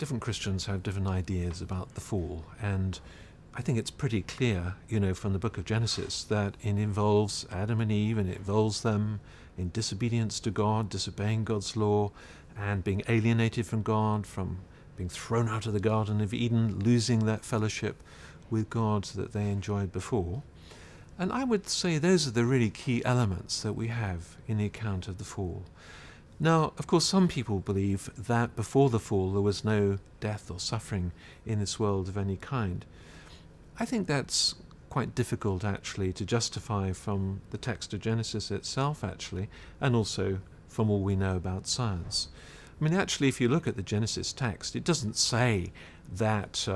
different Christians have different ideas about the fall, and I think it's pretty clear, from the book of Genesis that it involves Adam and Eve, and it involves them in disobedience to God, disobeying God's law, and being alienated from God, from being thrown out of the Garden of Eden, losing that fellowship with God that they enjoyed before. And I would say those are the really key elements that we have in the account of the fall. Now, of course, some people believe that before the fall there was no death or suffering in this world of any kind. I think that's quite difficult actually to justify from the text of Genesis itself actually, and also from all we know about science. I mean, actually, if you look at the Genesis text, it doesn't say that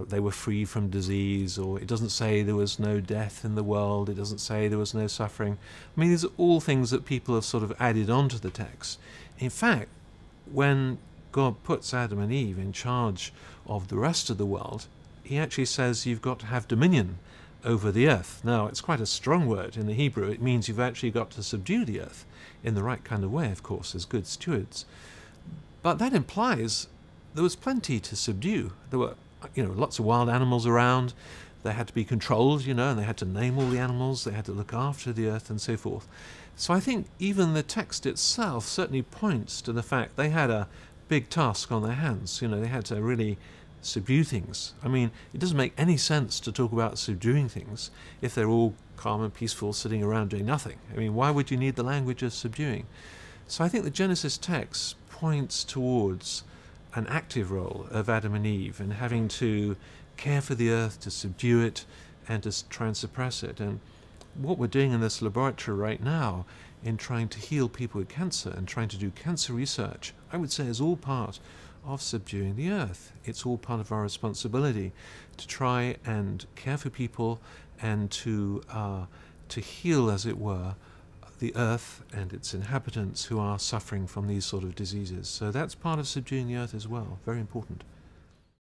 they were free from disease, or it doesn't say there was no death in the world, it doesn't say there was no suffering. I mean, these are all things that people have sort of added onto the text. In fact, when God puts Adam and Eve in charge of the rest of the world, he actually says you've got to have dominion over the earth. Now, it's quite a strong word in the Hebrew. It means you've actually got to subdue the earth in the right kind of way, of course, as good stewards. But that implies there was plenty to subdue. There were, lots of wild animals around. They had to be controlled, and they had to name all the animals. They had to look after the earth and so forth. So I think even the text itself certainly points to the fact they had a big task on their hands. They had to really subdue things. I mean, it doesn't make any sense to talk about subduing things if they're all calm and peaceful sitting around doing nothing. I mean, why would you need the language of subduing? So I think the Genesis text points towards an active role of Adam and Eve and having to care for the earth, to subdue it, and to try and suppress it. And what we're doing in this laboratory right now in trying to heal people with cancer and trying to do cancer research, I would say is all part of subduing the earth. It's all part of our responsibility to try and care for people and to heal, as it were, the earth and its inhabitants who are suffering from these sort of diseases. So that's part of subduing the earth as well. Very important.